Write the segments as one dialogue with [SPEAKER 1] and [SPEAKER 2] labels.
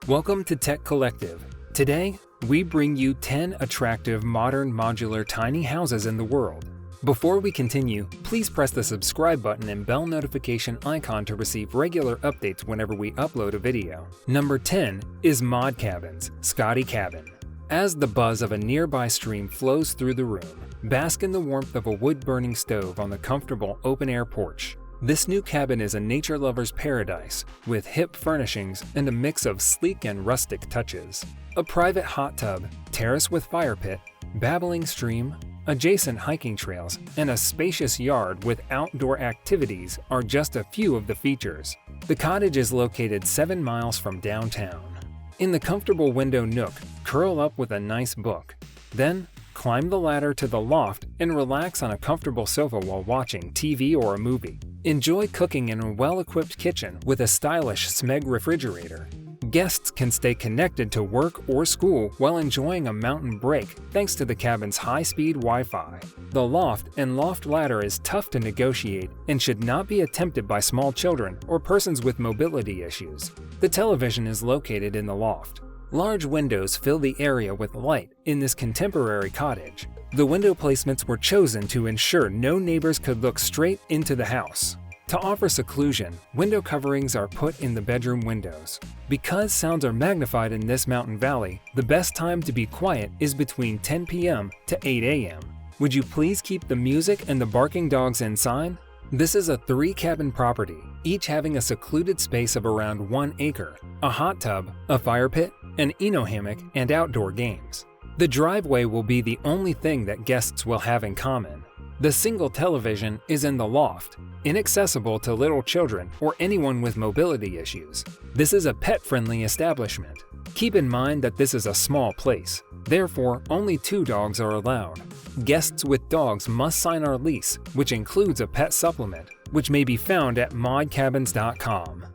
[SPEAKER 1] Welcome to Tech Collective. Today, we bring you 10 attractive modern modular tiny houses in the world. Before we continue, please press the subscribe button and bell notification icon to receive regular updates whenever we upload a video. Number 10 is Mod Cabin's Scandi Cavern. As the buzz of a nearby stream flows through the room, bask in the warmth of a wood-burning stove on the comfortable open-air porch. This new cabin is a nature lover's paradise, with hip furnishings and a mix of sleek and rustic touches. A private hot tub, terrace with fire pit, babbling stream, adjacent hiking trails, and a spacious yard with outdoor activities are just a few of the features. The cottage is located 7 miles from downtown. In the comfortable window nook, curl up with a nice book. Then, climb the ladder to the loft and relax on a comfortable sofa while watching TV or a movie. Enjoy cooking in a well-equipped kitchen with a stylish Smeg refrigerator. Guests can stay connected to work or school while enjoying a mountain break thanks to the cabin's high-speed Wi-Fi. The loft and loft ladder is tough to negotiate and should not be attempted by small children or persons with mobility issues. The television is located in the loft. Large windows fill the area with light in this contemporary cottage. The window placements were chosen to ensure no neighbors could look straight into the house. To offer seclusion, window coverings are put in the bedroom windows. Because sounds are magnified in this mountain valley, the best time to be quiet is between 10 p.m. to 8 a.m. Would you please keep the music and the barking dogs inside? This is a 3-cabin property, each having a secluded space of around 1 acre, a hot tub, a fire pit, an hammock, and outdoor games. The driveway will be the only thing that guests will have in common. The single television is in the loft, inaccessible to little children or anyone with mobility issues. This is a pet-friendly establishment. Keep in mind that this is a small place, therefore only 2 dogs are allowed. Guests with dogs must sign our lease, which includes a pet supplement, which may be found at modcabins.com.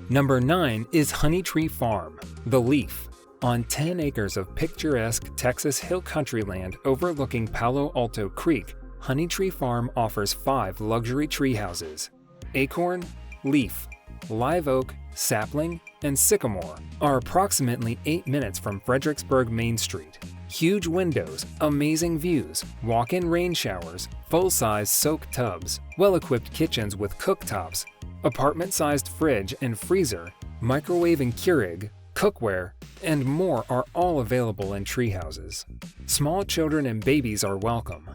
[SPEAKER 1] Number 9 is Honey Tree Farm, The Leaf. On 10 acres of picturesque Texas hill country land overlooking Palo Alto Creek, Honey Tree Farm offers 5 luxury tree houses. Acorn, Leaf, Live Oak, Sapling, and Sycamore are approximately 8 minutes from Fredericksburg Main Street. Huge windows, amazing views, walk-in rain showers, full-size soak tubs, well-equipped kitchens with cooktops, apartment-sized fridge and freezer, microwave and Keurig, cookware, and more are all available in tree houses. Small children and babies are welcome.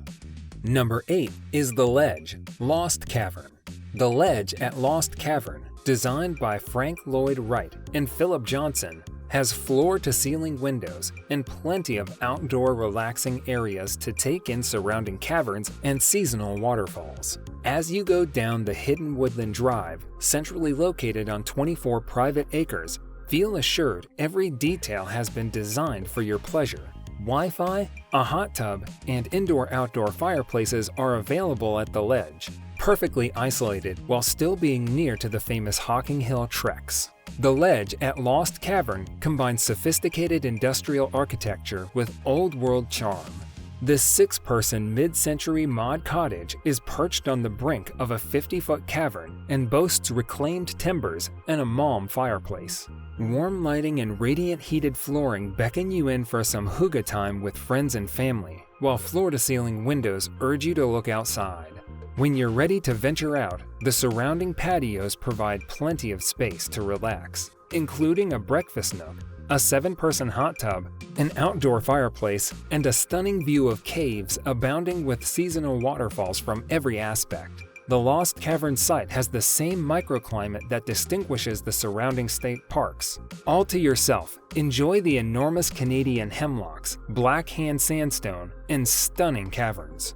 [SPEAKER 1] Number 8 is The Ledge, Lost Cavern. The Ledge at Lost Cavern, designed by Frank Lloyd Wright and Philip Johnson, has floor-to-ceiling windows and plenty of outdoor relaxing areas to take in surrounding caverns and seasonal waterfalls. As you go down the hidden woodland drive, centrally located on 24 private acres, feel assured every detail has been designed for your pleasure. Wi-Fi, a hot tub, and indoor-outdoor fireplaces are available at the Ledge, perfectly isolated while still being near to the famous Hocking Hill treks. The Ledge at Lost Cavern combines sophisticated industrial architecture with old-world charm. This 6-person mid-century mod cottage is perched on the brink of a 50-foot cavern and boasts reclaimed timbers and a Malm fireplace. Warm lighting and radiant heated flooring beckon you in for some hygge time with friends and family, while floor-to-ceiling windows urge you to look outside. When you're ready to venture out, the surrounding patios provide plenty of space to relax, including a breakfast nook, a 7-person hot tub, an outdoor fireplace, and a stunning view of caves abounding with seasonal waterfalls from every aspect. The Lost Cavern site has the same microclimate that distinguishes the surrounding state parks. All to yourself, enjoy the enormous Canadian hemlocks, black hand sandstone, and stunning caverns.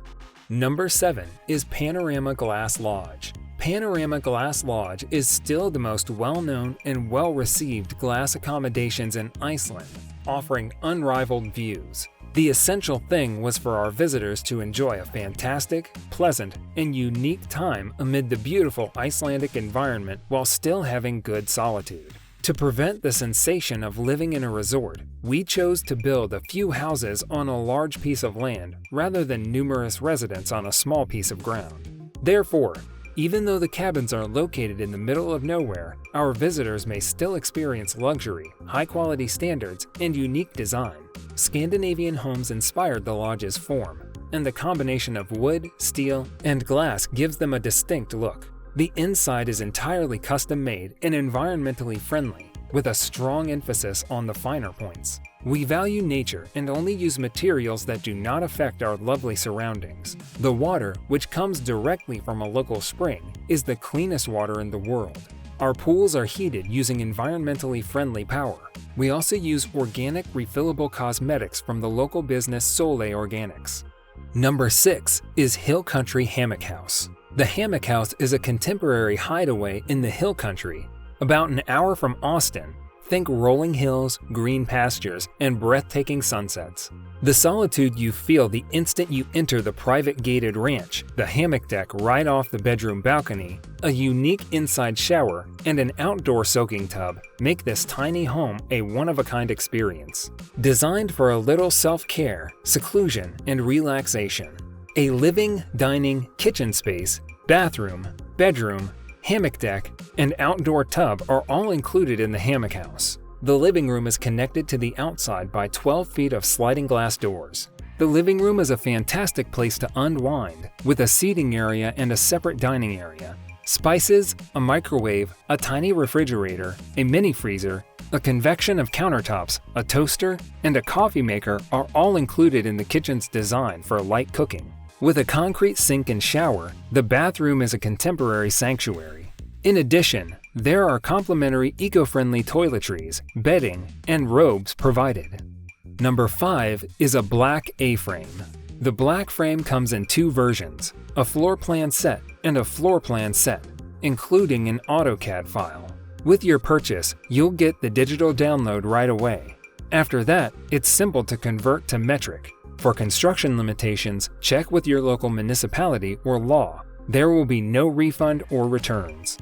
[SPEAKER 1] Number 7 is Panorama Glass Lodge. Panorama Glass Lodge is still the most well-known and well-received glass accommodations in Iceland, offering unrivaled views. The essential thing was for our visitors to enjoy a fantastic, pleasant, and unique time amid the beautiful Icelandic environment while still having good solitude. To prevent the sensation of living in a resort, we chose to build a few houses on a large piece of land rather than numerous residents on a small piece of ground. Therefore, Even though the cabins are located in the middle of nowhere, our visitors may still experience luxury, high-quality standards, and unique design. Scandinavian homes inspired the lodge's form, and the combination of wood, steel, and glass gives them a distinct look. The inside is entirely custom-made and environmentally friendly, with a strong emphasis on the finer points. We value nature and only use materials that do not affect our lovely surroundings. The water, which comes directly from a local spring, is the cleanest water in the world. Our pools are heated using environmentally friendly power. We also use organic refillable cosmetics from the local business Sole Organics. Number 6 is Hill Country Hammock House. The Hammock House is a contemporary hideaway in the Hill Country. About an hour from Austin, think rolling hills, green pastures, and breathtaking sunsets. The solitude you feel the instant you enter the private gated ranch, the hammock deck right off the bedroom balcony, a unique inside shower, and an outdoor soaking tub make this tiny home a one-of-a-kind experience. Designed for a little self-care, seclusion, and relaxation. A living, dining, kitchen space, bathroom, bedroom, hammock deck, and outdoor tub are all included in the Hammock House. The living room is connected to the outside by 12 feet of sliding glass doors. The living room is a fantastic place to unwind, with a seating area and a separate dining area. Spices, a microwave, a tiny refrigerator, a mini freezer, a convection of countertops, a toaster, and a coffee maker are all included in the kitchen's design for light cooking. With a concrete sink and shower, the bathroom is a contemporary sanctuary. In addition, there are complimentary eco-friendly toiletries, bedding, and robes provided. Number 5 is a black A-frame. The black frame comes in 2 versions, a floor plan set and a floor plan set, including an AutoCAD file. With your purchase, you'll get the digital download right away. After that, it's simple to convert to metric. For construction limitations, check with your local municipality or law. There will be no refund or returns.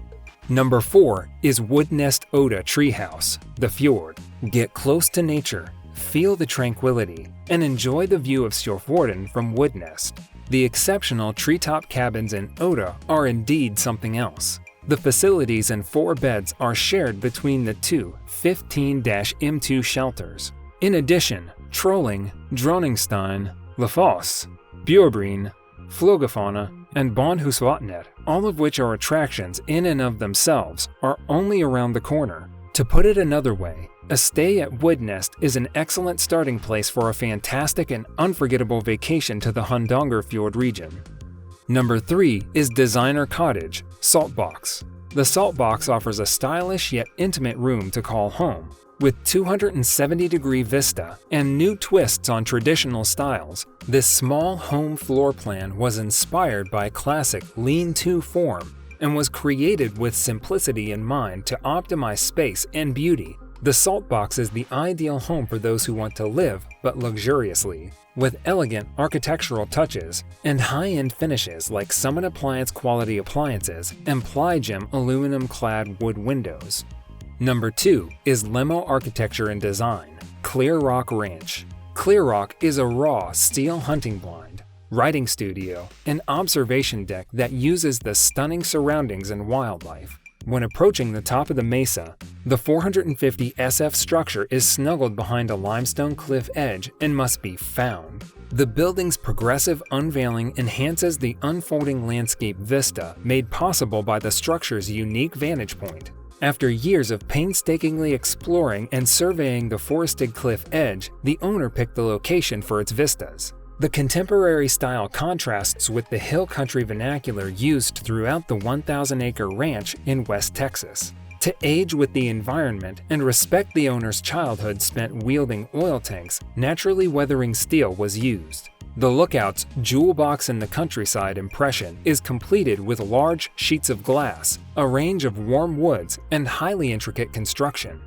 [SPEAKER 1] Number 4 is Woodnest Odda Treehouse, the Fjord. Get close to nature, feel the tranquility, and enjoy the view of Fjord from Woodnest. The exceptional treetop cabins in Odda are indeed something else. The facilities and 4 beds are shared between the two 15-M2 shelters. In addition, Trolling, Dronningstein, Lafosse, Bjorbreen, Flogafana, and Bondhusvatnet, all of which are attractions in and of themselves, are only around the corner. To put it another way, a stay at Woodnest is an excellent starting place for a fantastic and unforgettable vacation to the Hundangerfjord region. Number 3 is Designer Cottage, Saltbox. The Saltbox offers a stylish yet intimate room to call home. With 270-degree vista and new twists on traditional styles, this small home floor plan was inspired by classic lean-to form and was created with simplicity in mind to optimize space and beauty. The Saltbox is the ideal home for those who want to live but luxuriously, with elegant architectural touches and high-end finishes like Summit Appliance quality appliances and Plygem aluminum-clad wood windows. Number 2 is Lemmo Architecture and Design, Clear Rock Ranch. Clear Rock is a raw steel hunting blind, writing studio, and observation deck that uses the stunning surroundings and wildlife. When approaching the top of the mesa, the 450 SF structure is snuggled behind a limestone cliff edge and must be found. The building's progressive unveiling enhances the unfolding landscape vista made possible by the structure's unique vantage point. After years of painstakingly exploring and surveying the forested cliff edge, the owner picked the location for its vistas. The contemporary style contrasts with the hill country vernacular used throughout the 1,000-acre ranch in West Texas. To age with the environment and respect the owner's childhood spent wielding oil tanks, naturally weathering steel was used. The Lookout's jewel box in the countryside impression is completed with large sheets of glass, a range of warm woods, and highly intricate construction.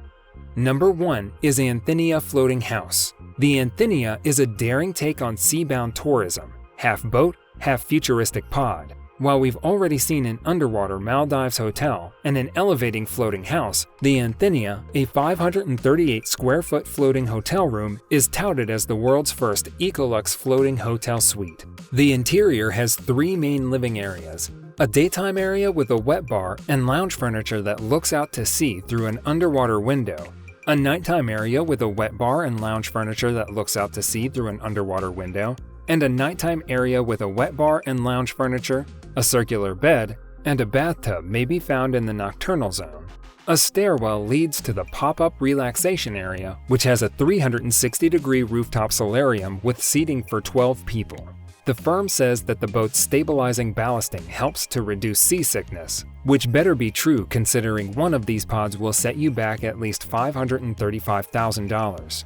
[SPEAKER 1] Number 1 is Anthenea Floating House. The Anthenea is a daring take on seabound tourism, half boat, half futuristic pod. While we've already seen an underwater Maldives hotel and an elevating floating house, the Anthenea, a 538 square foot floating hotel room, is touted as the world's first Ecolux floating hotel suite. The interior has 3 main living areas: a daytime area with a wet bar and lounge furniture that looks out to sea through an underwater window, a nighttime area with a wet bar and lounge furniture that looks out to sea through an underwater window, and a nighttime area with a wet bar and lounge furniture, a circular bed, and a bathtub may be found in the nocturnal zone. A stairwell leads to the pop-up relaxation area, which has a 360-degree rooftop solarium with seating for 12 people. The firm says that the boat's stabilizing ballasting helps to reduce seasickness, which better be true considering one of these pods will set you back at least $535,000.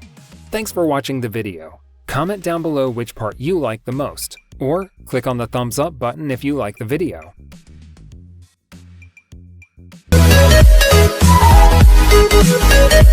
[SPEAKER 1] Thanks for watching the video. Comment down below which part you like the most, or click on the thumbs up button if you like the video.
[SPEAKER 2] We'll be right back.